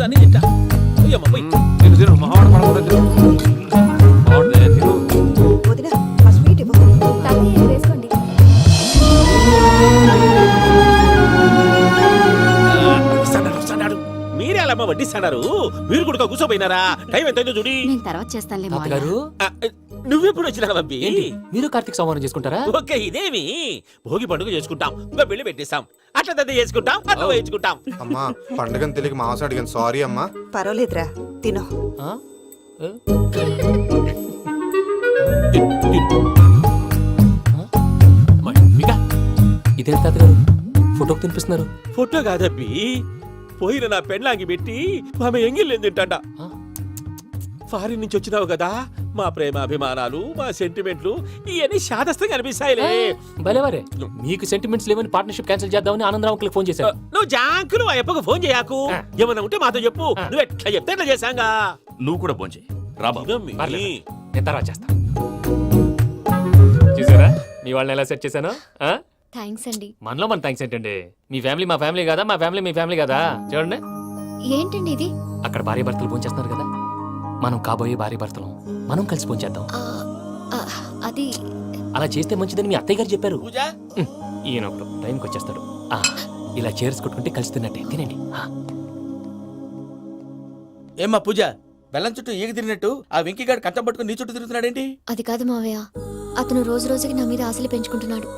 అన్ని తింటా పోయమ్మ పోయి. వదినా ఆ స్వీట్ ఇవ్వు. తాతయ్య వేసుకోండి. వస్తాడు మీరే అలా వడ్డిస్తాడారు. మీరు కూడా కూర్చోపోయినారా? టైం ఎంతైందో చూడి. నేను తర్వాత చేస్తానులే మావయ్య. గారు నువ్వెప్పుడు వచ్చినా బంబి? మీరు కార్తీక్ సంహారం చేసుకుంటారా? ఓకే ఇదేమి భోగి పండుగ చేసుకుంటాం, ఇంకా పెళ్లి పెట్టేస్తాం, అట్లా దద్ద చేసుకుంటాం, అట్లా వేయించుకుంటాం. అమ్మా పండుగని తెలియక మాంసం అడిగాను, సారీ అమ్మా. పర్వాలేదురా తినో. ఆ? ఏ? ఇదేంటి తాతగారు ఫోటోకి తినిపిస్తున్నారు? ఫోటో కాదబ్బి, పోయిన నా పెళ్ళాంగి పెట్టి ఆమె ఎంగిల్లేం తింటాడ. ఫారిన్ నుంచి వచ్చినావు కదా, మా ప్రేమ అభిమానాలు మా సెంటిమెంట్లు ఇవన్నీ శాదస్తంగా అనిపిస్తాయిలే. భలేవారే, మీకు సెంటిమెంట్స్ లేవని పార్ట్నర్షిప్ క్యాన్సిల్ చేద్దామని ఆనందరావుకి ఫోన్ చేశారు. నువ్వు జాంకులు ఆ అప్పకు ఫోన్ చేయకు. ఏమన్నా ఉంటే మాతో చెప్పు, నువ్వు ఎట్లా చెప్తే ఎట్లా చేశాంగా. నువ్వు కూడా ఫోన్ చేయి రాబా. నేను తర్వాత చేస్తా. చూసారా మీ వాళ్ళని ఎలా సెట్ చేశాను? థ్యాంక్స్ అండి. మనలో మన థ్యాంక్స్ ఏంటండి, మీ ఫ్యామిలీ మా ఫ్యామిలీ కదా, మా ఫ్యామిలీ మీ ఫ్యామిలీ కదా. చూడండి ఏంటండి ఇది? అక్కడ భార్య భర్తలు ఫోన్ చేస్తున్నారు కదా, మనం కాబోయే భార్య భర్తలు మనం కలిసి ఫోన్ చేద్దాం. అది అలా చేస్తే మంచిదని మీ అత్తయ్య గారు చెప్పారు. పూజ ఈయన ఒకడు టైంకి వచ్చేస్తాడు. ఇలా చేర్స్ కొట్టుకుంటే కలిసి తిన్నట్టే. తినండి. ఏమ్మా పూజ, బెల్లం చుట్టూ ఈగ తిరిగినట్టు ఆ వెంకీగాడు కట్టం పట్టుకుని నీ చుట్టూ తిరుగుతున్నాడేంటి? అది కాదు మావయ్య, అతను రోజు రోజుకి నా మీద ఆశలు పెంచుకుంటున్నాడు.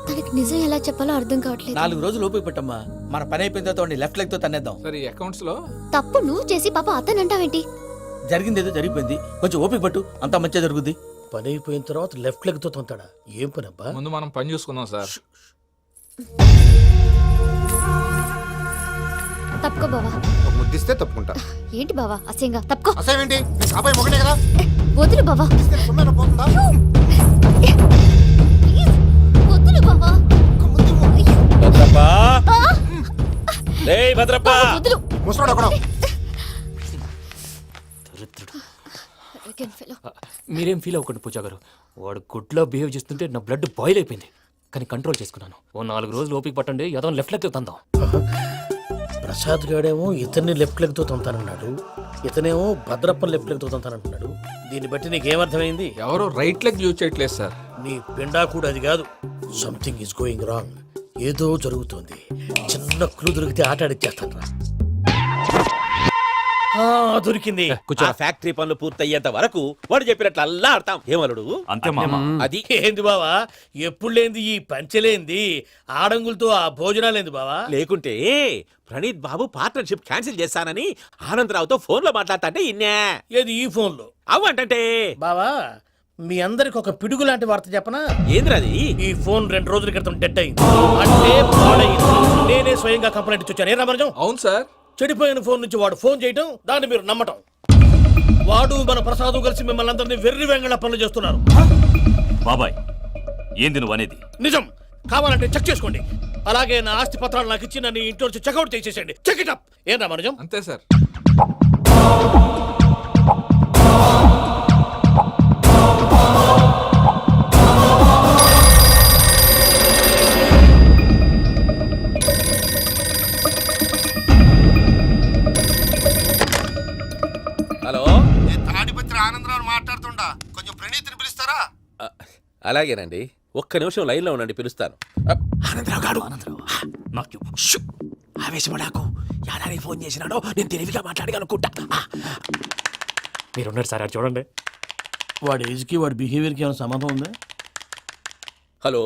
తనకి నిజం ఎలా చెప్పాలో అర్థం కావట్లేదు. 4 రోజులు ఓపిక పట్టమ్మా, మన పని అయిపోయిన తర్వాత లెఫ్ట్ లెగ్ తో తన్నేద్దాం. సరే అకౌంట్స్ లో తప్పు నువ్వు చేసి పాప అతను అంటావేంటి? జరిగిందేదో జరిగిపోయింది, కొంచెం ఓపిక పట్టు, అంతా మంచిగా జరుగుద్ది. పని అయిపోయిన తర్వాత లెఫ్ట్ లెగ్ తో తొంతాడా? ఏం పని అబ్బా? ముందు మనం పని చూసుకుందాం సార్. తప్పుకో బావా. ఒక ముద్దిస్తే తప్పుకుంటా. ఏంటి బావా అసహ్యంగా? తప్పుకో. అసేమేంటి, నీ కాబోయే మొగనే కదా. వదులు బావా. ఇస్తే సొమ్మేనా పోతుందా? ప్లీజ్, వదులు బావా. భద్రప్ప, రేయ్ భద్రప్ప, వదులు. ముసరాడు అక్కడ. మీరేం ఫీల్ అవ్వకండి పూజా గారు, వాడు గుడ్లో బిహేవ్ చేస్తుంటే నా బ్లడ్ బాయిల్ అయిపోయింది. కానీ కంట్రోల్ చేసుకున్నాను. ఓ 4 రోజులు ఓపిక పట్టండి, ఏదో లెఫ్ట్ లెగ్ తందాం. ప్రసాద్ గాడేమో ఇతన్ని లెఫ్ట్ లెగ్ తో తొంతానన్నాడు, ఇతనేమో భద్రప్పని లెఫ్ట్ లెగ్ తో తొంతానంటున్నాడు. దీన్ని బట్టి నీకేమర్థమైంది? ఎవరు రైట్ లెగ్ యూజ్ చేయట్లేదు సార్. నీ పిండా కూడా అది కాదు. Something is going wrong. ఏదో జరుగుతోంది. చిన్న క్లూ దొరికితే ఆట ఆడిచ్చేస్తాను రా. దొరికింది. ఆ ఫ్యాక్టరీ పనులు పూర్తయ్యేంత వరకు వాడు చెప్పినట్లు అల్లా ఆడతాం. ఏమలుడు అంతే మామ. అది ఏంది బావా, ఎప్పుడు లేంది ఈ పంచలేంది, ఆడంగులతో ఆ భోజనాలేంది బావా? లేకుంటే ప్రణీత్ బాబు పార్ట్నర్షిప్ క్యాన్సిల్ చేస్తానని ఆనందరావుతో ఫోన్ లో మాట్లాడతాంటే ఇన్నే. ఏది ఈ ఫోన్ లో? అవ్వంటే బావా మీ అందరికి ఒక పిడుగు లాంటి వార్త చెప్పనా? ఏంద్రది? ఈ ఫోన్ 2 రోజుల క్రితం డెడ్ అయింది, అంటే పాడైంది. నేనే స్వయంగా కంప్లైంట్ ఇచ్చి వచ్చాను. ఏ రామరాజం? అవును సార్. చెడిపోయిన ఫోన్ నుంచి వాడు ఫోన్ చేయటం, దాన్ని మీరు నమ్మటం. వాడు మన ప్రసాదు కలిసి మిమ్మల్ని అందరినీ వెర్రి వెంగళ పనులు చేస్తున్నారు. బాబాయ్ ఏంది నువ్వు అనేది? నిజం. కావాలంటే చెక్ చేసుకోండి. అలాగే నా ఆస్తి పత్రాలు నాకు ఇచ్చి నన్ను ఇంట్లో నుంచి చెక్అౌట్ చేసేసండి. Check it up. ఏం రామరాజం? అంతే సార్. హలో, తాడిపత్రి ఆనందరావు మాట్లాడుతుండా, కొంచెం ప్రణీతిని పిలుస్తారా? అలాగేనండి, ఒక్క నిమిషం లైన్ లో ఉండండి, పిలుస్తాను. ఆనందరావు గాడు. నాకు ఆవేశపడాకు, యాదానికి ఫోన్ చేసినాడో నేను తెలివిగా మాట్లాడగలనుకుంటా. మీరున్నారు సార్, చూడండి. వాడి ఏజ్కి వాడి బిహేవియర్కి ఏమైనా సంబంధం ఉందా? హలో,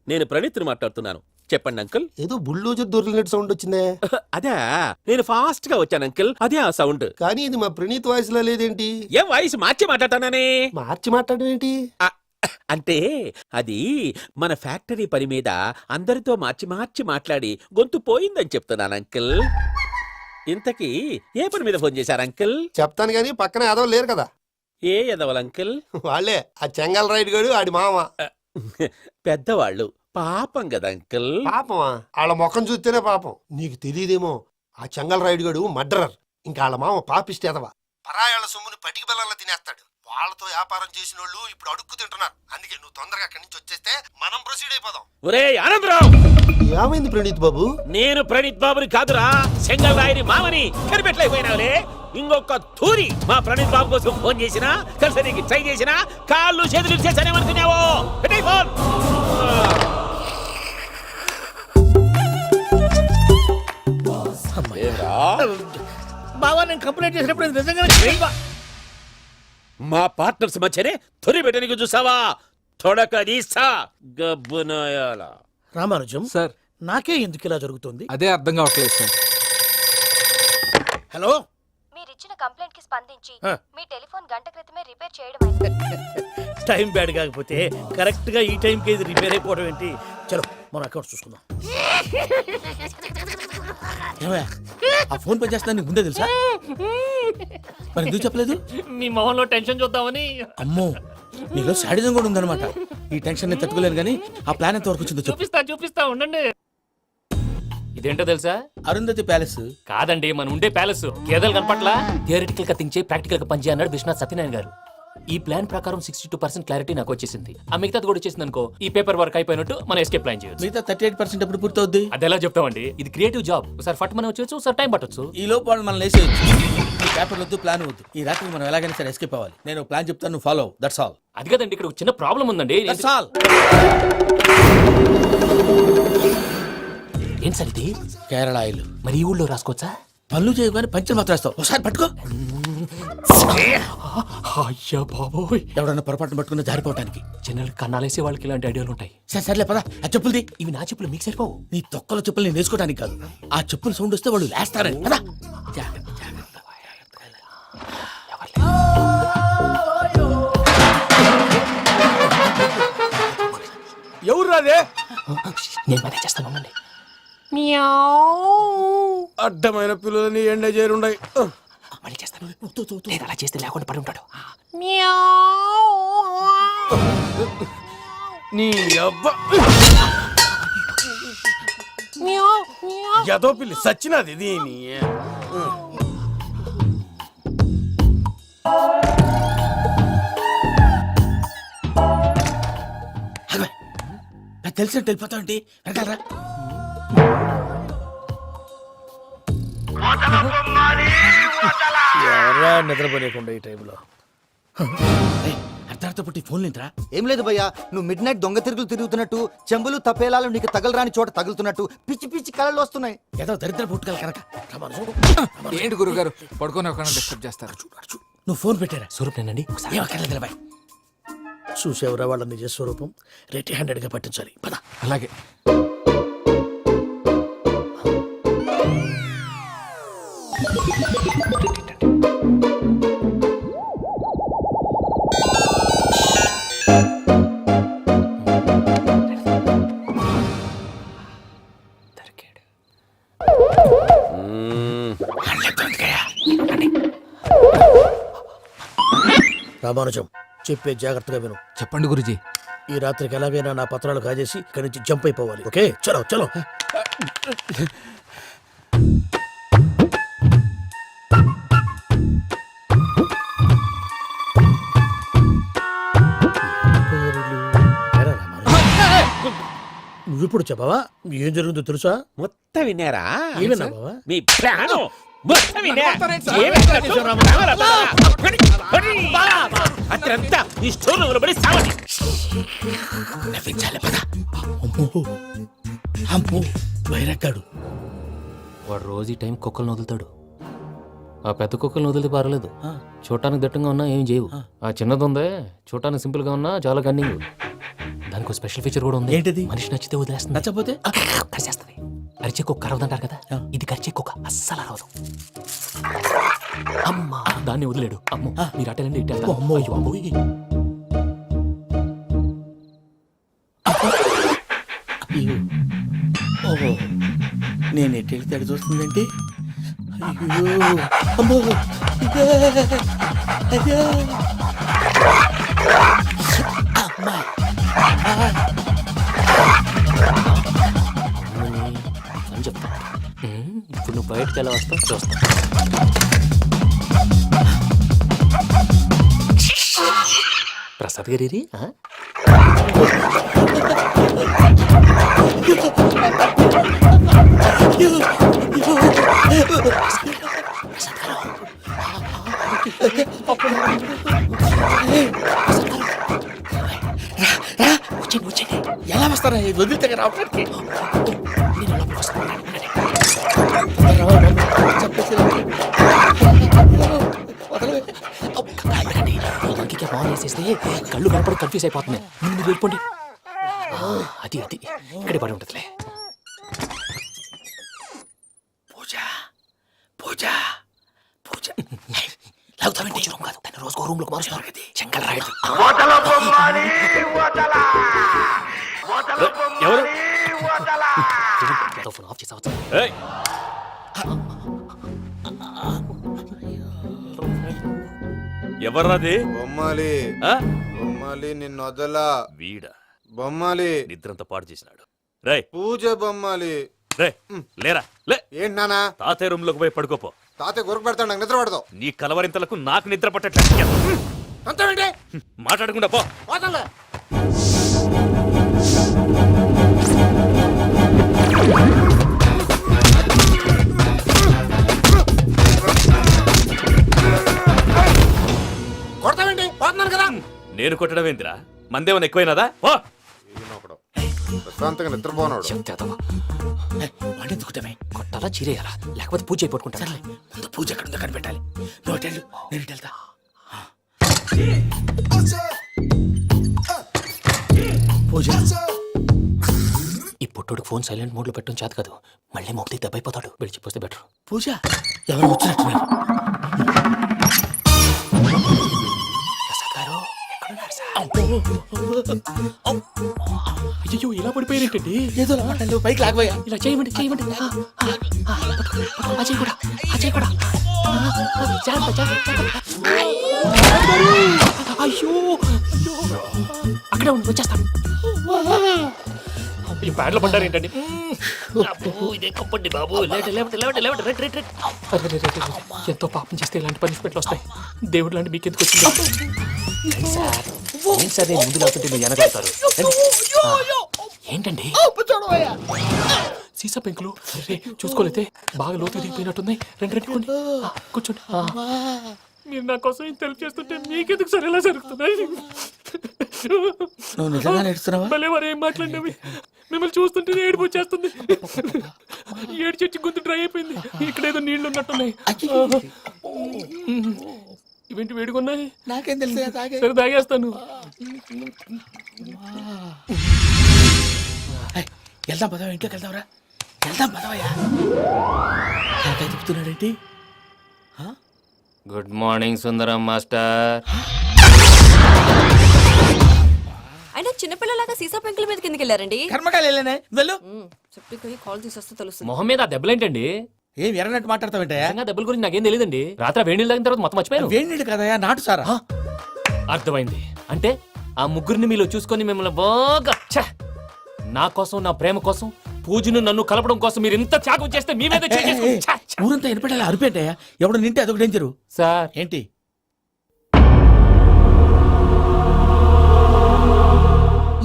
నేను ప్రణీత్ని మాట్లాడుతున్నాను. చెప్పండి అంకుల్. ఏదో బుల్డోజర్ దొరికినట్టు సౌండ్ వచ్చిందే. అదే, నేను ఫాస్ట్ గా వచ్చాను అంకుల్, అదే ఆ సౌండ్. కానీ ఇది మా ప్రణీత్ వాయిస్ లా లేదేంటి? ఏం వాయిస్ మార్చి మాట్లాడతానని? మార్చి మాట్లాడడం ఏంటి? అంటే అది మన ఫ్యాక్టరీ పని మీద అందరితో మార్చి మార్చి మాట్లాడి గొంతు పోయిందని చెప్తున్నాను అంకుల్. ఇంతకీ ఏ పని మీద ఫోన్ చేశారు అంకుల్? చెప్తాను గానీ పక్కన ఏదో లేరు కదా. ఏ ఎదవల్ అంకుల్? వాళ్ళే ఆ చెంగల్ రైడ్ గడు ఆడి మామ. పెద్దవాళ్ళు, పాపం కదా అంకుల్. పాపమా? వాళ్ళ ముఖం చూస్తేనే పాపం. నీకు తెలియదేమో, ఆ చెంగల్ రైడ్ గడు మర్డరర్. ఇంకా వాళ్ళ మామ పాపిస్తేదవా, పరాయాళ్ళ సొమ్ముని పటికి బెల్లంలో తినేస్తాడు. వాళ్ళతో వ్యాపారం చేసిన వాళ్ళు ఇప్పుడు అడుక్కు తింటున్నారు. అందుకే నువ్వు తొందరగా అక్కడి నుంచి వచ్చేస్తే మనం ప్రొసీడ్ అయిపోదాం. ఒరే ఆనందరావు, ఏమైంది ప్రణీత్ బాబు? నేను ప్రణీత్ బాబుని కాదురా, సెంగల్ రాయని మామని కనిపెట్టలేకపోయినావులే. ఇంకొక తూరి మా ప్రణీత్ బాబు కోసం ఫోన్ చేసినా, కలిసి నీకు ట్రై చేసినా, కాళ్ళు చేతులు చేశానేమనుకున్నావో. పెట్టేయ్ ఫోన్. ఏంరా? బావా నేను కంప్లైంట్ చేసినప్పుడు ఇది నిజంగానే మా పార్ట్నర్స్ మధ్యనే తొలి పెట్టడానికి చూసావా? తొడక తీస్తా గబ్బునాయాల. రామానుజం సార్ నాకే ఎందుకు ఇలా జరుగుతుంది? అదే అర్థం కావట్లేదు సార్. హలో, మీరిచ్చిన కంప్లైంట్ కి స్పందించి ఆ. మీ టెలిఫోన్ గంట క్రితమే రిపేర్ చేయడం టైం బ్యాడ్ కాకపోతే కరెక్ట్ గా ఈ టైంకి ఇది రిపేర్ అయిపోవడం ఏంటి? చలో మన అకౌంట్ చూసుకుందాం. ఏమయ్య, ఆ ఫోన్ పని చేస్తున్నా నీకు ముందే తెలుసా? మరి ఎందుకు చెప్పలేదు? మీ మొహంలో టెన్షన్ చూద్దామని. అమ్మో, నీలో శాడిజం కూడా ఉందన్నమాట. ఈ టెన్షన్ నేను తట్టుకోలేను కానీ ఆ ప్లాన్ ఎంత వరకు వచ్చిందో చెప్పు. చూపిస్తా ఉండండి. ఇదేంటో తెలుసా? అరుంధతి ప్యాలెస్. కాదండి, మనం ఉండే ప్యాలెస్. గేదెలు కనపట్లా? థియరిటికల్ గా థింక్ చేయి, ప్రాక్టికల్ గా పనిచేయి అన్నాడు విశ్వనాథ్ సత్యనారాయణ గారు. ఈ ప్లాన్ ప్రకారం 62% క్లారిటీ నాకు వచ్చేసింది. ఆ మిగతాది కూడా వచ్చేసింది అనుకో, ఈ పేపర్ వర్క్ అయిపోయినట్టు మనం ఎస్కేప్ ప్లాన్ చేయొచ్చు. మిగతా 38% ఎప్పుడు పూర్తవుద్ది? అది ఎలా చెప్తామండి? ఇది క్రియేటివ్ జాబ్. ఒకసారి ఫట్ మనం వచ్చేయచ్చు, ఒకసారి టైం పట్టొచ్చు. ఈ లోపు వాళ్ళు మనం లేసేయచ్చు. ఈ పేపర్ వద్దు, ప్లాన్ వద్దు. ఈ రాత్రి మనం ఎలాగైనా సరే ఎస్కేప్ అవ్వాలి. నేను ప్లాన్ చెప్తాను, నువ్వు ఫాలో. That's all. అది కదండి, ఇక్కడ ఒక చిన్న ప్రాబ్లం ఉందండి. That's all. ఏం సార్ ఇది? కేరళ ఆయిల్. మరి ఈ ఊళ్ళో రాసుకోవచ్చా? పనులు చేయగానే పంచర్ మాత్రం వేస్తావు. ఒకసారి పట్టుకో. అయ్యా బాబోయ్, ఎవడన్నా పొరపాటున పట్టుకున్న జారిపోవటానికి. జనరల్ కన్నాలేసే వాళ్ళకి ఇలాంటి ఐడియాలు ఉంటాయి. సరే సర్లే పదా, ఆ చెప్పులది. ఇవి నా చెప్పులు మీకు సరిపోవు. నీ తొక్కల చెప్పులు నేను వేసుకోవడానికి కాదు, ఆ చెప్పులు సౌండ్ వస్తే వాళ్ళు లేస్తారని. పదా. జాగ్రత్త, జాగ్రత్త. ఎవరు రాదే? నేను పదే చేస్తాను, ఉండండి. అడ్డమైన పిల్లలని ఎండ చేరుండయి. మళ్ళీ చేస్తాను. లేదు, అలా చేస్తే లేకుండా పడి ఉంటాడు. నీ అబ్బా ఎదో పిల్లి సచ్చినది దీని. నాకు తెలిసినట్టు వెళ్ళిపోతావంటి వెనకాలరా. ఎవరా నిద్రపోలేకుండా ఈ టైంలో? అర్ధరాత్రి పుట్టి ఫోన్ లేంట్రా. ఏం లేదు భయ్యా, నువ్వు మిడ్ నైట్ దొంగ తిరుగులు తిరుగుతున్నట్టు, చెంబులు తపేలాలు నీకు తగలరాని చోట తగులుతున్నట్టు పిచ్చి పిచ్చి కళలు వస్తున్నాయి. ఏదో దరిద్ర పుట్టుకల కనుక. ఏంటి గురుగారు పడుకొని ఒక డిస్టర్బ్ చేస్తారు? నువ్వు ఫోన్ పెట్టారా? స్వరూపేనండి, ఒకసారి ఏమక్కర్లేదు బాయ్. చూసేవరా వాళ్ళ నిజ స్వరూపం? రెట్టి హ్యాండెడ్ గా పట్టించాలి. పద. అలాగే. రామానుజం చెప్పే జాగ్రత్తగా విను. చెప్పండి గురుజీ. ఈ రాత్రికి ఎలాగైనా నా పత్రాలు కాజేసి ఇక్కడి నుంచి జంప్ అయిపోవాలి. ఓకే, చలో చలో. నువ్విప్పుడు చెప్పవా ఏం జరుగుతుందో తెలుసా? మొత్తం విన్నారా? ఏమన్నా బావా? మీ ప్లాను మొత్తం విన్నా? అత్రంతా ఈ స్టోర్ రూమ్ లో పడి సావండి. నవ్వించాలి పద. అమ్మో అమ్మో, వైరగ్గాడు. వాడు రోజు ఈ టైం కుక్కలను వదులుతాడు. ఆ పెద్ద కుక్కలను వదిలితే పర్లేదు, చూడటానికి దట్టంగా ఉన్నా ఏం చేయవు. ఆ చిన్నది ఉందే, చూడటానికి సింపుల్ గా ఉన్నా చాలా కన్నింగ్. దానికి స్పెషల్ ఫీచర్ కూడా ఉంది. ఏంటిది? మనిషి నచ్చితే వదిలేస్తుంది, నచ్చపోతే కరిచేస్తుంది. అరిచే కుక్క అరవదంటారు కదా, ఇది కరిచే కుక్క అస్సలు అరవదు. అమ్మా, దాన్ని వదిలేడు. అమ్మో, మీరు అటెండి ఇటు వెళ్తారు. అమ్మో. అయ్యో, అమ్మోయ్. ఓహో, నేను ఎటు వెళ్తే అటు చూస్తుందంటే. అయ్యో అమ్మో, ఇదే, అదే. అమ్మా. అని చెప్తా. ఇప్పుడు నువ్వు బయటకు ఎలా వస్తావు చూస్తా. ప్రసాద్ గారి ఎలా వస్తారా ఇది వదిలితే రావడానికి మంకికి బాగా వేసేస్తే కళ్ళు కనపడి కన్ఫ్యూజ్ అయిపోతున్నాయి. ముందు వెళ్ళిపోండి. అది అది ఇక్కడే పడి ఉంటుందిలే. పూజ పూజ పూజ లాగుతామంటే రూమ్ కాదు, దాన్ని రోజుకో రూమ్ లోకి మారుస్తున్నారు కదా. శంకర్ రాయుడు ఎవరు ఫోన్ ఆఫ్ చేసావచ్చు. ఏయ్, ఎవర్రాది బొమ్మాలి ఆ? బొమ్మాలి నిన్ను వదలా వీడా బొమ్మాలి నిద్రంతా పాడు చేసినాడు. రేయ్ పూజ బొమ్మాలి రే లేరా లే. ఏంటి నానా తాతయ్య రూమ్ లోకి పోయి పడుకోపో. తాతయ్య గురకు పెడతాడు నాకు నిద్ర పడతావు నీ కలవరింతలకు నాకు నిద్ర పట్టట్లేదు. అంతేంటి మాట్లాడకుండా పో. పోతాలే కొడతావేంటి పోతున్నాను కదా నేను కొట్టడం ఏంటిరా? మందేమన్నా ఎక్కువైనదా? ఓ ఈయనొకడు. ప్రశాంతంగా నిద్రపోనాడు చెప్తావా వాడిని ఎందుకుంటామే కొట్టాలా చీరేయాలా లేకపోతే పూజ అయిపోట్టుకుంటా. సర్లే ముందు పూజ ఎక్కడ ఉందో కనిపెట్టాలి. నువ్వు అటు వెళ్ళు, నేను ఇటు వెళ్తా. పూజ ఈ పుట్టోడికి ఫోన్ సైలెంట్ మోడ్ లో పెట్టడం చేత కాదు. మళ్ళీ మొక్కి దెబ్బైపోతాడు. విడిచిపోతే బెటర్. పూజ ఎవరు వచ్చినట్టున్నారు. ప్రసాద్ గారు ఎక్కడున్నారు సార్? అయ్యో ఇలా పడిపోయారేంటండి? ఏదో మాట్లాడు పైకి లాగబోయా. ఇలా చేయమండి చేయమండి. అజయ్ కూడా అజయ్ కూడా. జాగ్రత్త, జాగ్రత్త, జాగ్రత్త. అయ్యో అయ్యో అక్కడే ఉండి వచ్చేస్తాను. ఈ ప్యాడ్లో పడ్డారు ఏంటండి? ఎంతో పాపం చేస్తే ఇలాంటి పనిష్మెంట్లు వస్తాయి. దేవుడు లాంటి మీకు ఎందుకు వచ్చింది? సార్ నేను ముందు లేకుంటే మీరు వెనకాడతారు. ఏంటండి సీసా పెంకులు? రే చూసుకోలేతే బాగా లోతు దిగిపోయినట్టున్నాయి. రెండు రెండు కొన్ని కూర్చోండి. మీరు నా కోసం ఇంత హెల్ప్ చేస్తుంటే మీకెందుకు సరే ఎలా జరుగుతున్నాయి? నువ్వు నిజంగా నేర్చుతున్నావా? భలే వారు ఏం మాట్లాడినవి. మిమ్మల్ని చూస్తుంటే ఏడుపు వచ్చేస్తుంది. ఏడు చెట్టు గొంతు డ్రై అయిపోయింది. ఇక్కడ ఏదో నీళ్లు ఉన్నట్టున్నాయి. ఇవేంటి వేడుకున్నాయి? నాకేం తెలుసు సరే తాగేస్తాను. వెళ్దాం పదవా, ఇంట్లోకి వెళ్దాంరా. వెళ్దాం పదవయ్యా. చెప్తున్నాడేంటి? గుడ్ మార్నింగ్ సుందరం మాస్టర్. అయినా చిన్నపిల్లలాగా సీసా పెంకుల మీద కిందకి వెళ్ళారండి. కర్మకాయలు వెళ్ళానే వెళ్ళు. చెప్పి కాల్ తీసేస్తే తెలుస్తుంది. మొహం మీద ఆ దెబ్బలేంటండి? ఏం ఎర్రనట్టు మాట్లాడతావేంటయ్యా? నిజంగా దెబ్బల గురించి నాకేం తెలియదండి. రాత్రి వేడి నీళ్ళు తాగిన తర్వాత మొత్తం మర్చిపోయాను. వేడి నీళ్ళు కదయా, నాటు సారా. అర్థమైంది. అంటే ఆ ముగ్గురిని మీలో చూసుకొని మిమ్మల్ని బాగా నా కోసం నా ప్రేమ కోసం పూజను నన్ను కలపడం కోసం మీరు ఇంత త్యాగం చేస్తే మీ మీద ఊరంతా ఎనపెట్టాలి అరిపేటయ్యా. ఎవడు నింటే అదొక డేంజరు. సార్ ఏంటి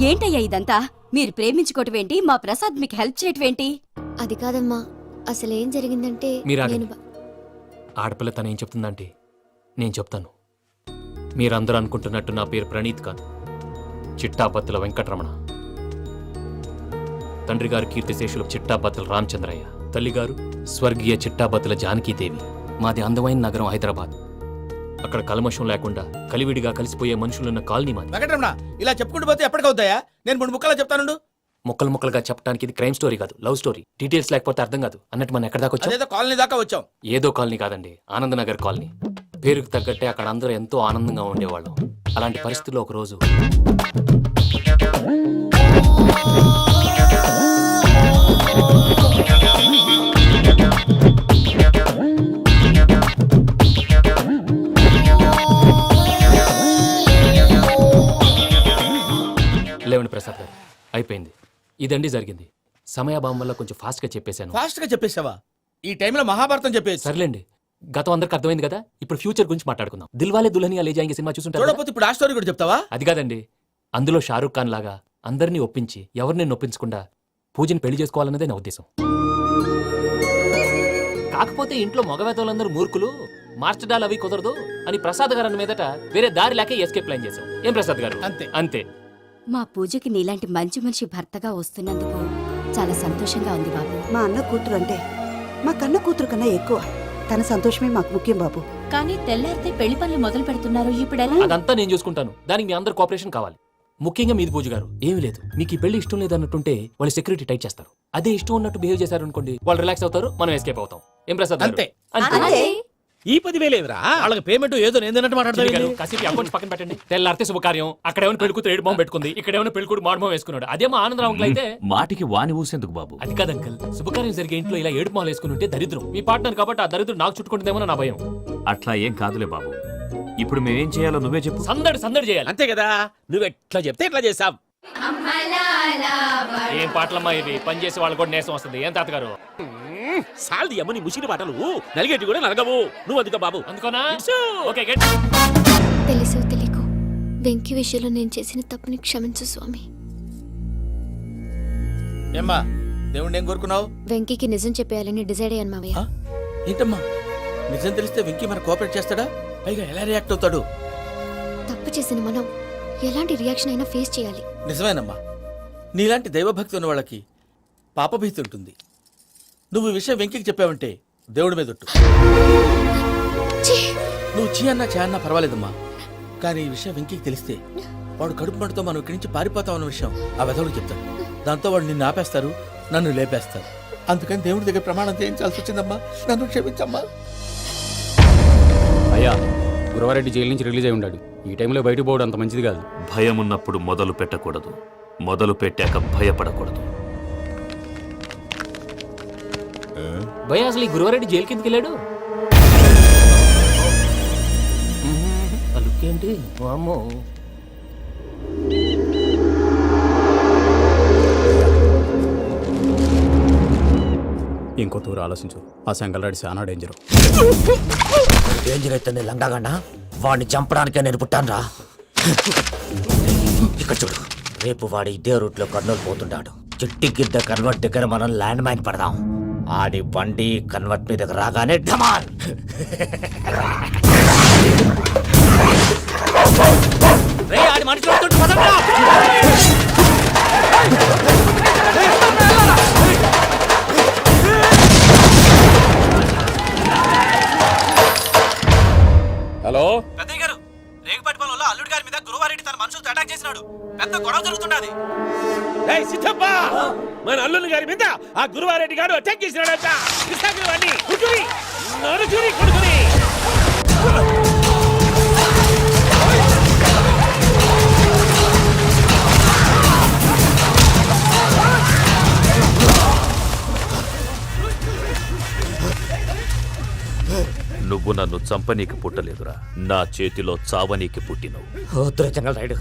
ఏంటయ్యా ఇదంతా? మీరు ప్రేమించుకోవటం ఏంటి? మా ప్రసాద్ మీకు హెల్ప్ చేయటం ఏంటి? అది కాదమ్మా, అసలు ఏం జరిగిందంటే మీరు నేను ఆగండి. ఆడపిల్ల తను ఏం చెప్తుందంటే నేను చెప్తాను. మీరందరూ అనుకుంటున్నట్టు నా పేరు ప్రణీత్ కాదు, చిట్టాపత్తుల వెంకటరమణ. తండ్రి గారు కీర్తిశేషులు చిట్టాపత్తుల రామచంద్రయ్య, తల్లిగారు స్వర్గీయ చిట్టాపత్తుల జానకీదేవి. మాది అందమైన నగరం హైదరాబాద్. అక్కడ కల్మషం లేకుండా కలివిడిగా కలిసిపోయే మనుషులున్న కాలనీ మాది. వెంకటరమణ ఇలా చెప్పుకుంటూ పోతే ఎప్పటికవుతాయా? నేను మూడు ముక్కలా చెప్తాను. ముక్కలు ముక్కలుగా చెప్పడానికి ఇది క్రైమ్ స్టోరీ కాదు, లవ్ స్టోరీ. డీటెయిల్స్ లేకపోతే అర్థం కాదు. అన్నట్టు మనం ఎక్కడ దాకా వచ్చాం? అదేదో కాలనీ దాకా వచ్చాం. ఏదో కాలనీ కాదండి, ఆనందనగర్ కాలనీ. పేరుకు తగ్గట్టే అక్కడ అందరూ ఎంతో ఆనందంగా ఉండేవాళ్ళం. అలాంటి పరిస్థితుల్లో ఒకరోజు లేవండి ప్రసాద్ గారు, అయిపోయింది. ఇదండి జరిగింది. సమయాభావం వల్ల కొంచెం ఫాస్ట్ గా చెప్పేశాను. ఫాస్ట్ గా చెప్పేసావా? ఈ టైంలో మహాభారతం చెప్పేసి. సర్లేండి, గతం అందరికి అర్థమైంది కదా, ఇప్పుడు ఫ్యూచర్ గురించి మాట్లాడుకుందాం. దిల్వాలే దుల్హనియా లే జాయేంగే సినిమా చూసుంటారు కదా? చూడకపోతే ఇప్పుడు ఆ స్టోరీ కూడా చెప్తావా? అది కాదండి, అందులో షారూక్ ఖాన్ లాగా అందరినీ ఒప్పించి ఎవరిని నొప్పించకుండా పూజని పెళ్లి చేసుకోవాలన్నదే నా ఉద్దేశం. కాకపోతే ఇంట్లో మగవేతలందరూ మూర్ఖులు, మార్చడాలు అవి కుదరదు అని ప్రసాద్ గారు అన్న మీదట వేరే దారి లేక ఎస్కేప్ ప్లాన్ చేశాం. ఏం ప్రసాద్ గారు? అంతే. అంతే. మా పూజకి నీలాంటి మంచి మనిషి భర్తగా వస్తున్నందుకు చాలా సంతోషంగా ఉంది బాబు. మా అన్న కూతురు అంటే మా కన్న కూతురు కన్నా ఎక్కువ. తన సంతోషమే మాకు ముఖ్యం బాబు. కానీ తెల్లారితే పెళ్లి పనులు మొదలు పెడుతున్నారు, ఇప్పుడెలా? అదంతా నేను చూసుకుంటాను. దానికి మీ అందరు కోఆపరేషన్ కావాలి. ముఖ్యంగా మీది పూజ గారు. ఏమీ లేదు, మీకు ఈ పెళ్లి ఇష్టం లేదన్నట్టుంటే వాళ్ళు సెక్యూరిటీ టైట్ చేస్తారు. అదే ఇష్టం ఉన్నట్టు బిహేవ్ చేశారు అనుకోండి, వాళ్ళు రిలాక్స్ అవుతారు, మనం ఎస్కేప్ అవుతాం. ఏం ప్రసాద్ గారు? అంతే. అంతే. ఈ 10,000 ఏంద్రా? వాళ్ళకి పేమెంట్ ఏదో నేందన్నట్టు చిన్ని గారు, మాట్లాడతాను. కాసేపు అకౌంట్స్ పక్కన పెట్టండి. తెల్లారితే శుభకార్యం. అక్కడేమో పెళ్లికూతురు ఏడు బాంబు పెట్టుకుంది, ఇక్కడేమో పెళ్లికూడు మాడమం వేసుకున్నాడు. అదేమో ఆనందరావు అంకుల్ అయితే మాటికి వాని ఊసేందుకు బాబు? అది కాదు అంకల్, శుభకార్యం జరిగే ఇంట్లో ఇలా ఏడు మాలు వేసుకుని ఉంటే దరిద్రం. మీ పార్ట్నర్ కాబట్టి ఆ దరిద్రం నాకు చుట్టుకుంటుందేమో నా భయం. అట్లా ఏం కాదులే బాబు. ఇప్పుడు మేమేం చేయాలో నువ్వే చెప్పు. సందడి సందడి చేయాలి. అంతే కదా, నువ్వు ఎట్లా చెప్తే ఎట్లా చేస్తాం. ఏం పాటలమ్మా ఇవి? పని చేసే వాళ్ళు కూడా నేసం వస్తుంది. ఏం తాతగారు? సాల్ది అమ్మని ముసిరి మాటలు నలిగేటి కూడా నలగవు. నువ్వు అందుకో బాబు. అందుకోనా? ఇట్సు. Okay get. తెలుసు తెలియకు వెంకీ విషయంలో నేను చేసిన తప్పుని క్షమించు స్వామి. ఏమ్మా దేవుణ్ణి ఏం కోరుకున్నావు? వెంకీకి నిజం చెప్పేయాలని డిసైడ్ అయ్యాను మావయ్య. ఆ? ఏంటమ్మా నిజం తెలిస్తే వెంకీ మన కోఆపరేట్ చేస్తాడా? పైగా ఎలా రియాక్ట్ అవుతాడు? తప్పు చేసిన మనం ఎలాంటి రియాక్షన్ అయినా ఫేస్ చేయాలి. నిజమేనమ్మా, నీలాంటి దైవభక్తి ఉన్న వాళ్ళకి పాపభీతి ఉంటుంది. నువ్వు ఈ విషయం వెంకికి చెప్పావంటే దేవుడి మీద ఒట్టు. నువ్వు చీ అన్నా చే అన్నా పర్వాలేదమ్మా, కానీ ఈ విషయం వెంకికి తెలిస్తే వాడు కడుపు మంటతో మనం ఇక్కడి నుంచి పారిపోతామన్న విషయం ఆ వెధవుడికి చెప్తాడు. దాంతో వాడు నిన్ను ఆపేస్తారు, నన్ను లేపేస్తారు. అందుకని దేవుడి దగ్గర ప్రమాణం చేయించాల్సి వచ్చిందమ్మా. నన్ను క్షమించమ్మా. అయ్యా, గురవారెడ్డి జైలు నుంచి రిలీజ్ అయి ఉన్నాడు. ఈ టైంలో బయటకు పోవడం అంత మంచిది కాదు. భయం ఉన్నప్పుడు మొదలు పెట్టకూడదు, మొదలు పెట్టాక భయపడకూడదు. భయ అసలు ఈ గురువారెడ్డి జైలు కిందకి వెళ్ళాడు. అలుకేంటి వామ్మో. ఇంకో తూరు ఆలోచించు. ఆ సంగల్రాడి చాలా డేంజర్. డేంజర్ అయితే లంగాగండ వాడిని చంపడానికే నేను పుట్టాను రా. ఇక్కడ చూడు, రేపు వాడు ఇదే రూట్ లో కర్నూలు పోతుంటాడు. చిట్టి గిద్ద కన్వర్ట్ దగ్గర మనం ల్యాండ్ మైన్ పడదాం. ఆడి బండి కన్వర్ట్ మీద రాగానే ఢమాల్. ఆడి మనిషి వస్తుంటే పదండ్రా. హలో పెద్దయ్య గారు, రేగుపాటి పొలంలో అల్లుడి గారి మీద గురువారెడ్డి తన మనుషులతో అటాక్ చేసినాడు. పెద్ద గొడవ జరుగుతున్నది. ఏయ్ సిద్ధప్ప, మన అల్లుని గారి మీద ఆ గురువారెడ్డి గారు అటాక్ చేసినాడట. కృష్ణాగిరి కుడుకుని నరుచురి కుడుకుని. నువ్వు నన్ను చంపనీకి పుట్టలేదురా, నా చేతిలో చావనీకి పుట్టినవు. వద్దురా జంగల్ రైడ్.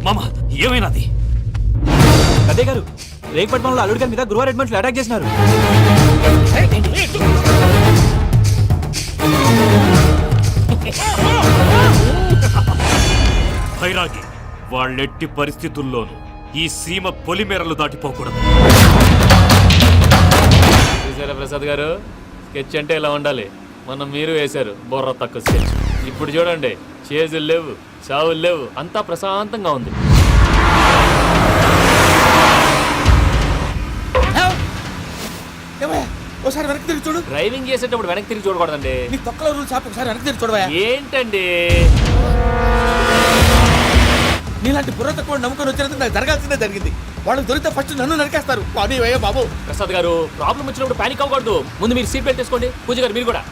మామ ఏమైనాది? పెద్దయ్య గారు, రేగుపాటి పొలంలో అల్లుడి గారి మీద గురువారెడ్డి మనుషులు అటాక్ చేసినారు. భైరాగి, వాళ్ళెట్టి పరిస్థితుల్లోనూ ఈ సీమ పొలిమేరలు దాటిపోకూడదు. చూసారా ప్రసాద్ గారు, స్కెచ్ అంటే ఇలా ఉండాలి. మనం మీరు వేశారు బొర్ర తక్కువ స్కెచ్. ఇప్పుడు చూడండి, చేజులు లేవు, చావులు లేవు, అంతా ప్రశాంతంగా ఉంది. ఒకసారి వెనక్కి తిరిగి చూడు. డ్రైవింగ్ చేసేటప్పుడు వెనక్కి తిరిగి చూడకూడదండి. నీ తొక్కలో రూల్స్ ఆపి ఒకసారి వెనక్కి తిరిగి చూడవా. ఏంటండి నీలాంటి బుర్ర తక్కువ నమ్ముకొని వచ్చినందుకు నాకు జరగాల్సిందే జరిగింది. వాళ్ళకి దొరికితే ఫస్ట్ నన్ను నరికేస్తారు. బాబీ వయ్యో బాబు. ప్రసాద్ గారు, ప్రాబ్లం వచ్చినప్పుడు పానిక్ అవ్వకూడదు. ముందు మీరు సీట్ బెల్ట్ వేసుకోండి. పూజ గారు మీరు కూడా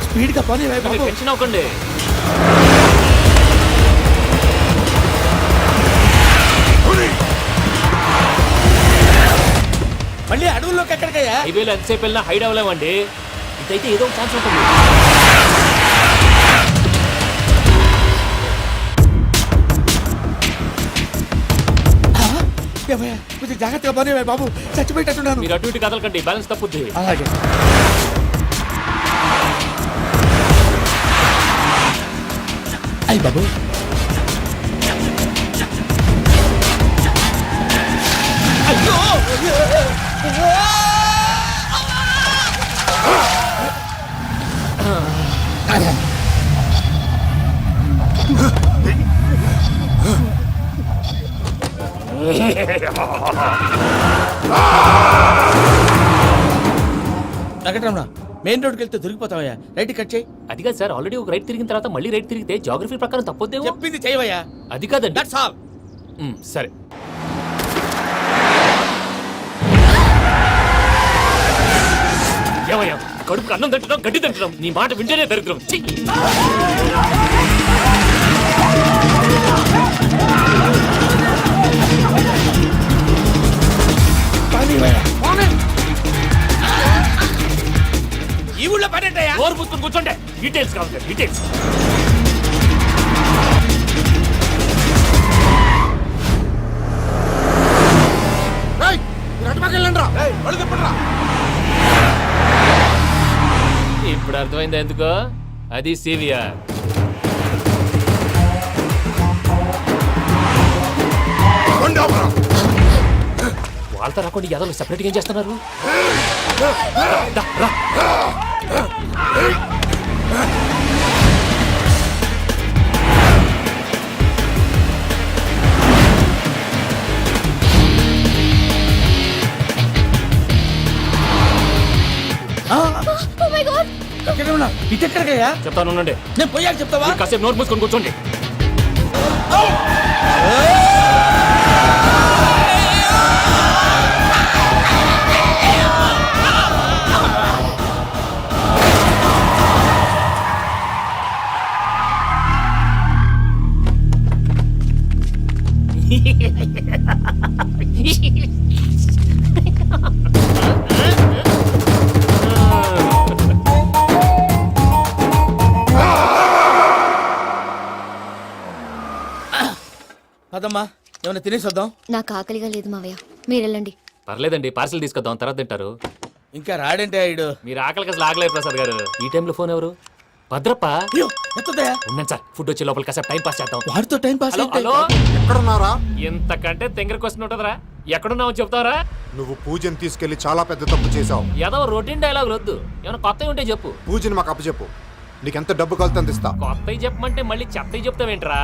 స్పీడ్ గా పని బాబు. టెన్షన్ అవ్వకండి. ఎక్కడికయ్యా? హైవేలో ఎంతసేపు వెళ్ళినా హైడ్ అవ్వలేమండి. ఇదైతే ఏదో ఒక ఛాన్స్ ఉంటుంది. ఏమయ్యా, కొంచెం జాగ్రత్తగా పోనీ బాబు, చచ్చిపోయేటట్టున్నాను. మీరు అటు ఇటు కదలకండి, బ్యాలెన్స్ తప్పుద్ది. అలాగే. అయ్యి బాబు, వెంకటరమణ, మెయిన్ రోడ్కి వెళ్తే దొరికిపోతావయ్యా. రైట్ కట్ చేయి. అది కాదు సార్, ఆల్రెడీ ఒక రైట్ తిరిగిన తర్వాత మళ్ళీ రైట్ తిరిగితే జాగ్రఫీ ప్రకారం తప్పొద్దేమో. చెప్పింది చేయవయ్యా. అది కాదండి. That's all. సరే. ఏమయ్యా, కడుపుకి అన్నం తింటున్నాం, గడ్డి తింటున్నాం, నీ మాట వింటేనే దరిద్రం. ఛీ! ఈ ఊళ్ళో పడేటయ్యా. నోరు పుస్తకం కూర్చోండి. డీటెయిల్స్ కావాలి, డీటెయిల్స్. ఇప్పుడు అర్థమైంది ఎందుకో. అది సివిఆర్. వాళ్ళతో రాకుండా యాదవ్ సెపరేట్గా ఏం చేస్తున్నారు? ఇది ఎక్కడికయ్యా? చెప్తాను ఉండండి. నేను పోయాక చెప్తావా? కాసేపు నోట్ మూసుకొని కూర్చోండి. అదమ్మా, ఏమైనా తినేసి వద్దాం. నాకు ఆకలిగా లేదు మావయ్య, మీరు వెళ్ళండి. పర్లేదండి, పార్సిల్ తీసుకొద్దాం, తర్వాత తింటారు. ఇంకా రాడంటే ఆయుడు. మీరు ఆకలికి అసలు ఆగలేదు ప్రసాద్ గారు. ఈ టైంలో ఫోన్ ఎవరు? భద్రప్ప. ఎత్తదయ్యా. ఉన్నాను సార్, ఫుడ్ వచ్చే లోపల కాసేపు టైం పాస్ చేద్దాం. వాడితో టైం పాస్. హలో హలో, ఎక్కడున్నారా? ఇంతకంటే తెంగర క్వశ్చన్ ఉంటుందిరా. ఎక్కడున్నావు చెప్తావరా? నువ్వు పూజని తీసుకెళ్లి చాలా పెద్ద తప్పు చేశావు. ఏదో రొటీన్ డైలాగ్ వద్దు, ఏమైనా కొత్తవి ఉంటే చెప్పు. పూజని మాకు అప్పచెప్పు. నీకెంత డబ్బు కలితే అంత ఇస్తా. కొత్తవి చెప్పమంటే మళ్ళీ చెత్తవి చెప్తావేంట్రా?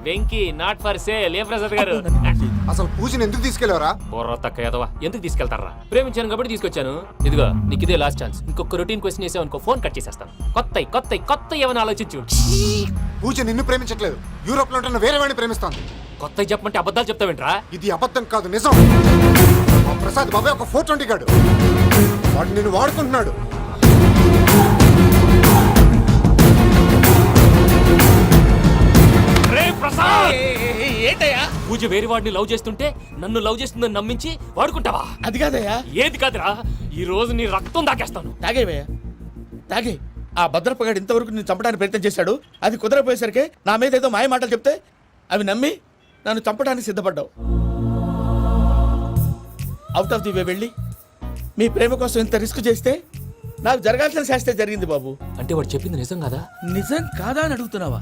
Venky not for sale. ఏ ప్రసాద్ గారు, అసలు పూజని ఎందుకు తీసుకెళ్లేవరా? బుర్ర తక్క ఏదవా, ఎందుకు తీసుకెళ్తారా? ప్రేమించాను కాబట్టి తీసుకొచ్చాను. ఇదిగో నీకు ఇదే లాస్ట్ ఛాన్స్. ఇంకొక రొటీన్ క్వశ్చన్ చేసావు అనుకో, ఫోన్ కట్ చేసేస్తాను. కొత్త ఏమైనా ఆలోచించు. పూజ నిన్ను ప్రేమించట్లేదు, యూరోప్ లో ఉంటున్న వేరే వాడిని ప్రేమిస్తాను. కొత్తవి చెప్పమంటే అబద్ధాలు చెప్తావేంట్రా? ఇది అబద్ధం కాదు, నిజం. మా ప్రసాద్ బాబాయ్ ఒక 420 గాడు. వాడు నిన్ను వాడుకుంటున్నాడు. ఏంటయ్యా? పూజ వేరే వాడిని లవ్ చేస్తుంటే నన్ను లవ్ చేస్తుందని నమ్మించి వాడుకుంటావా? అది కాదయ్యా. ఏది కాదురా, ఈ రోజు నీ రక్తం దాకేస్తాను. తాగేవయ్యా, తాగే. ఆ భద్రప్పగాడు ఇంతవరకు నేను చంపడానికి ప్రయత్నం చేశాడు. అది కుదరపోయేసరికి నా మీద ఏదో మాయ మాటలు చెప్తే అవి నమ్మి నన్ను చంపడానికి సిద్ధపడ్డావు. అవుట్ ఆఫ్ ది వే వెళ్ళి మీ ప్రేమ కోసం ఇంత రిస్క్ చేస్తే నాకు జరగాల్సిన శాస్త్రే జరిగింది బాబు. అంటే వాడు చెప్పింది నిజం కదా? నిజం కాదా అని అడుగుతున్నావా?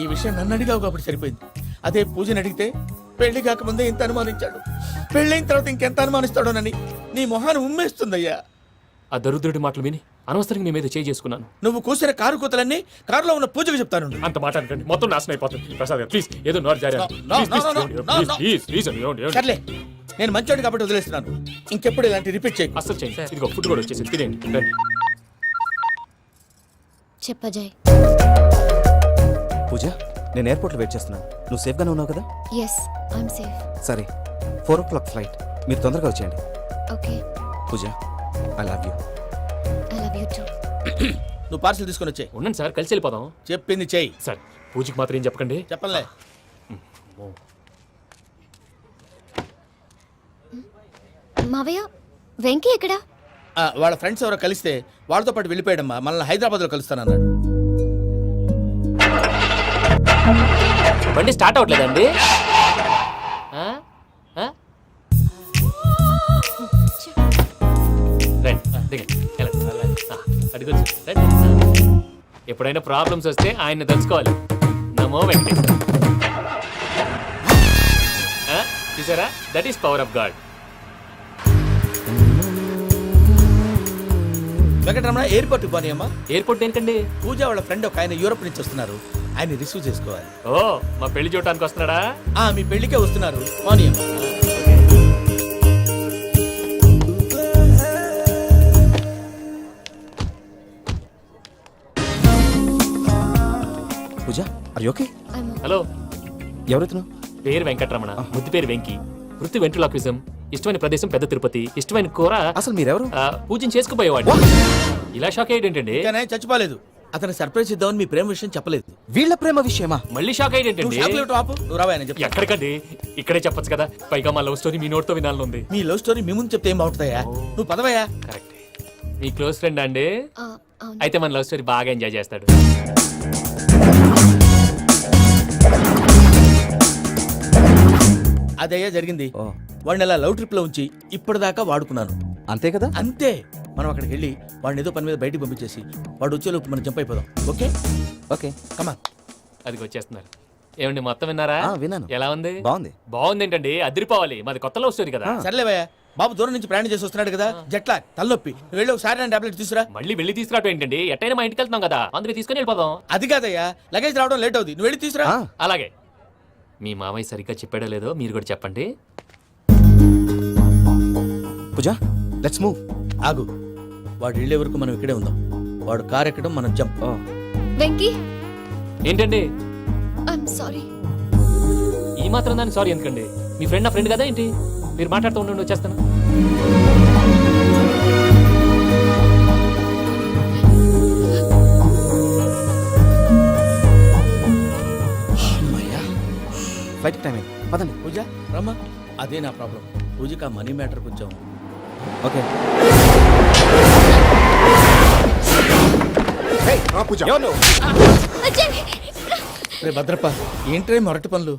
ఈ విషయం నన్ను అడిగావు కాబట్టి సరిపోయింది. అదే పూజని అడిగితే పెళ్లి కాకముందే ఇంత అనుమానించాడు, పెళ్ళైన తర్వాత ఇంకెంత అనుమానిస్తాడోనని నీ మొహాన్ని ఉమ్మేస్తుందయ్యా. ఆ దరిద్రుడి మాటలు విని అనవసరంగా నీ మీద చేయి చేసుకున్నాను. నువ్వు కూసిన కారు కూతలన్నీ కారులో ఉన్న పూజకు చెప్తాను. అంత మాట అనకండి, మొత్తం నాశనం అయిపోతుంది. ప్రసాద్ గారు ప్లీజ్, ఏదో నోరు జారీ. సర్లే, నేను మంచోడి కాబట్టి వదిలేస్తున్నాను. ఇంకెప్పుడు ఇలాంటి రిపీట్ చేయకు. అస్సలు చేయండి. ఇదిగో ఫుడ్ కూడా వచ్చేసి తినేయండి, రండి. చెప్పజాయ్. పూజ, నేను ఎయిర్పోర్ట్లో వెయిట్ చేస్తున్నాను. నువ్వు సేఫ్గానే ఉన్నావు కదా? Yes, I'm safe. సరే, 4 o'clock ఫ్లైట్. మీరు తొందరగా వచ్చేయండి. Okay. Pooja, I love you. I love you too. నువ్వు పార్సల్ తీసుకొని వచ్చాయి. ఉండండి సార్, కలిసి వెళ్ళిపోదాం. చెప్పింది చెయ్యి. సార్, పూజకి మాత్రం ఏం చెప్పకండి. చెప్పలే. మావయ్య, వెంకీ ఎక్కడా? వాళ్ళ ఫ్రెండ్స్ ఎవరో కలిస్తే వాళ్ళతో పాటు వెళ్ళిపోయాడమ్మా, మనల్ని హైదరాబాద్లో కలుస్తానన్నాడు. బండి స్టార్ట్ అవ్వట్లేదండి. ఆ? ఆ? రండి, దిగండి, వెళ్ళండి. అడుగొచ్చు, రండి. ఎప్పుడైనా ప్రాబ్లమ్స్ వస్తే ఆయన్ని తెలుసుకోవాలి. నమో వెంకటేశ్వర. చూసారా, that is power of God. Venkataramana ఎయిర్పోర్ట్కి పోనీ అమ్మా. ఎయిర్పోర్ట్ ఏంటండి? పూజ వాళ్ళ ఫ్రెండ్ ఒక ఆయన యూరోప్ నుంచి వస్తున్నారు, ఆయన రిసీవ్ చేసుకోవాలి. ఓ, మా పెళ్లి చూడటానికి వస్తున్నాడా? మీ పెళ్లికే వస్తున్నారు, పోనీ అమ్మా. పూజ అరే ఓకే. హలో, ఎవరైతున్నావు? పేరు వెంకటరమణ, ముద్దు పేరు వెంకి, వృత్తి వెంట్రులాక్విజం, ఇష్టమైన ప్రదేశం పెద్ద తిరుపతి, ఇష్టమైన కూర. అసలు మీరెవరు? పూజను చేసుకుపోయేవాడు. ఇలా షాక్ అయ్యేటండి? కానీ చచ్చిపోలేదు. అతను సర్ప్రైజ్ ఇద్దామని మీ ప్రేమ విషయం చెప్పలేదు. వీళ్ళ ప్రేమ విషయమా? మళ్ళీ షాక్ అయ్యేటండి? ఎక్కడికండి, ఇక్కడే చెప్పొచ్చు కదా. పైగా మా లవ్ స్టోరీ మీ నోట్తో వినాలని ఉంది. మీ లవ్ స్టోరీ మీ ముందు చెప్తే ఏం బాగుంటుందయ్యా? నువ్వు పదవయ్యా. కరెక్ట్. మీ క్లోజ్ ఫ్రెండ్ అండి? అయితే మన లవ్ స్టోరీ బాగా ఎంజాయ్ చేస్తాడు. అదయ్యా జరిగింది. వాడిని అలా లవ్ ట్రిప్ లో ఉంచి ఇప్పటిదాకా వాడుకున్నాను. అంతే కదా? అంతే. మనం అక్కడికి వెళ్ళి వాడిని ఏదో పని మీద బయటికి పంపించేసి వాడు వచ్చేలోపు మనం జంప్ అయిపోదాం. ఓకే ఓకే కమా. అది వచ్చేస్తున్నారు. ఏమండి, మొత్తం విన్నారా? విన్నాను. ఎలా ఉంది? బాగుంది. బాగుంది ఏంటండి, అదిరిపోవాలి. మాది కొత్త లవ్ స్టోరీ కదా. సర్లేవయ్యా, బాబు దూరం నుంచి ప్రయాణం చేసి వస్తున్నాడు కదా, జట్లా తలనొప్పి. నువ్వు వెళ్ళి ఒకసారి టాబ్లెట్ తీసుకురా. మళ్ళీ వెళ్ళి తీసుకురావటం ఏంటండి? ఎట్టైనా మా ఇంటికి వెళ్తున్నాం కదా, అందుకే తీసుకుని వెళ్ళిపోదాం. అది కాదయ్యా, లగేజ్ రావడం లేట్ అవుతుంది, నువ్వు వెళ్ళి తీసుకురా. అలాగే. మీ మామయ్య సరిగ్గా చెప్పాడో లేదో మీరు కూడా చెప్పండి. పూజ లెట్స్ మూవ్. ఆగు, వాడు వెళ్ళే వరకు మనం ఇక్కడే ఉందాం. వాడు కార్ ఎక్కడం, మనం జంప్. వెంకీ, ఏంటండి ఐఎమ్ సారీ. ఈ మాత్రం దాన్ని సారీ ఎందుకండి? మీ ఫ్రెండ్ నా ఫ్రెండ్ కదా ఏంటి? మీరు మాట్లాడుతూ ఉండండి, వచ్చేస్తాను. ఫ్లైట్ టైం అయింది, పదండి. పూజ రమ్మా. అదే నా ప్రాబ్లం. పూజకి ఆ మనీ మ్యాటర్ కొంచెం. ఓకే. రే భద్రప్ప, ఏంట్రే మొరటి పనులు?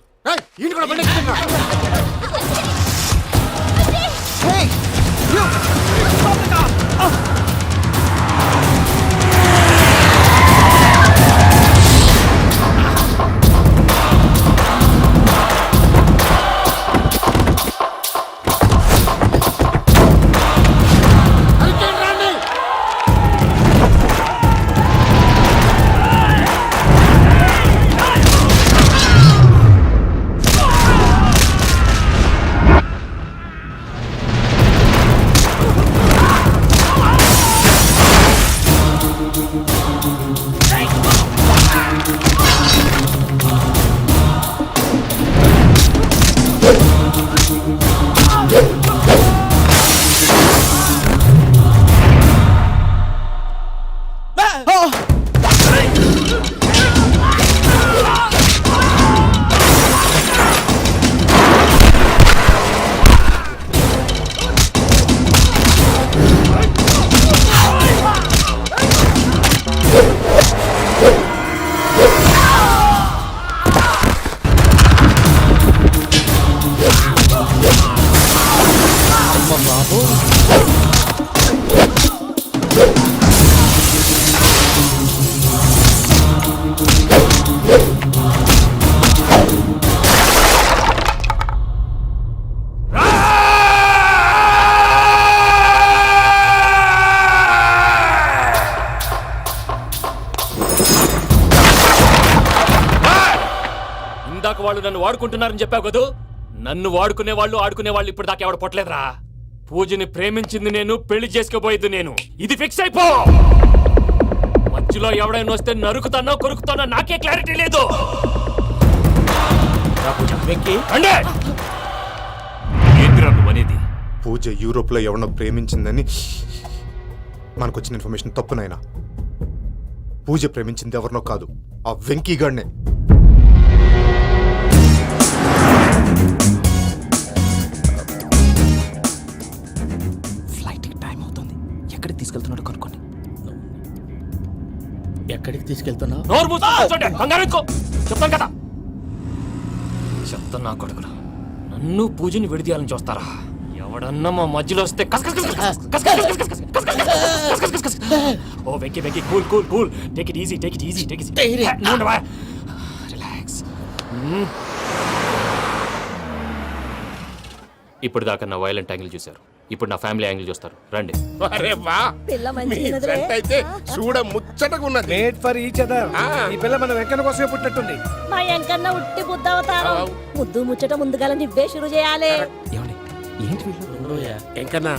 వాళ్ళు నన్ను వాడుకుంటున్నారని చెప్పావు కదా. నన్ను వాడుకునే వాళ్ళు ఆడుకునే వాళ్ళు ఇప్పుడు దాకా ఎవడ పొట్టలేదురా. పూజని ప్రేమించింది నేను, పెళ్లి చేసుకోబోయేది నేను. ఇది ఫిక్స్ అయిపో. మధ్యలో ఎవడైనా వస్తే నరుకుతానో కొరుకుతానో నాకే క్లారిటీ లేదు. అనేది పూజ యూరోప్ లో ఎవరినో ప్రేమించిందని మనకొచ్చిన ఇన్ఫర్మేషన్ తప్పునైనా. పూజ ప్రేమించింది ఎవరినో కాదు, ఆ వెంకీ గాడినే. ఫ్లైట్ టైం అవుతుంది, తీసుకెళ్తున్నావు? నోరు మూసుకొని కూర్చోండి. బంగారం ఎత్తుకో. చెప్తాను కదా. చెప్తాను నా కొడుకురా, నన్ను పూజని విడిదీయాలని చూస్తారా? ఎవడన్నా మా మధ్యలో వస్తే ఓ Venky Venky, cool cool cool, take it easy, take it easy, take it easy, relax. ఇప్పుడు దాకా నా వైలెంట్ యాంగిల్ చూశారు, ఇప్పుడు నా ఫ్యామిలీ యాంగిల్ చూస్తారు. రండి. అరే వా, మీ ఫ్రెండ్ అయితే చూడ ముచ్చటగా ఉన్నది. Made for each other. ఈ పిల్ల మన వెంకన్న కోసమే పుట్టినట్టుంది. మా ఎంకన్న ఉట్టి బుద్ధవతారం. ముద్దు ముచ్చట ముందుగా నువ్వే షురు చేయాలి. ఏమండి, ఏంటి వీళ్ళు? ఎంకన్నా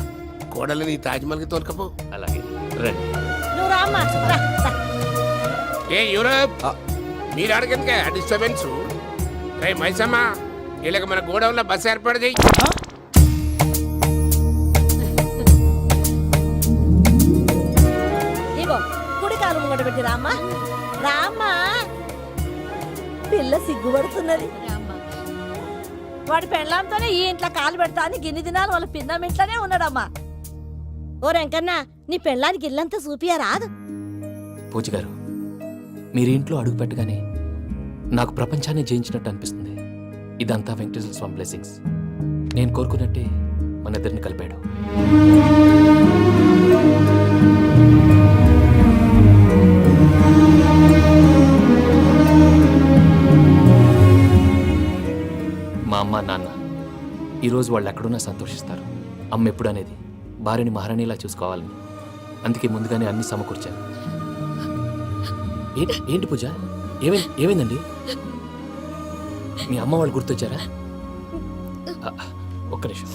కోడలని తాజ్మహల్కి తోలుకపో. అలాగే రండి. నువ్వు రామ్మా, రా, రా. ఏ యూరప్, మీరు అడగనుక డిస్టర్బెన్స్. రే మైసమ్మ, వీళ్ళకి మన గోడౌన్లో బస్సు ఏర్పాటు చేయి. ఇగో కుడి కాలు ముంగట పెట్టి రామ్మా, రామ్మా. పిల్ల సిగ్గుపడుతున్నది. వాడి పెళ్ళాంతోనే ఈ ఇంట్లో కాలు పెడతా అని గిన్ని దినాలు వాళ్ళ పిన్నం ఇంట్లోనే ఉన్నాడమ్మా. ఓ వెంకన్నా, నీ పెళ్ళానికి ఇల్లంతా చూపియా రాదు. పూజ గారు, మీరు ఇంట్లో అడుగు పెట్టగానే నాకు ప్రపంచాన్ని జయించినట్టు అనిపిస్తుంది. ఇదంతా వెంకటేశ్వర స్వామి బ్లెస్సింగ్స్. నేను కోరుకున్నట్టే మన ఇద్దరిని కలిపాడు. మా అమ్మ నాన్న ఈరోజు వాళ్ళు ఎక్కడున్నా సంతోషిస్తారు. అమ్మ ఎప్పుడు అనేది భార్యని మహారాణిలా చూసుకోవాలని, అందుకే ముందుగానే అన్ని సమకూర్చాను. ఏంటి పూజ, ఏమైందండి? మీ అమ్మ వాళ్ళు గుర్తొచ్చారా? ఒక్క నిమిషం.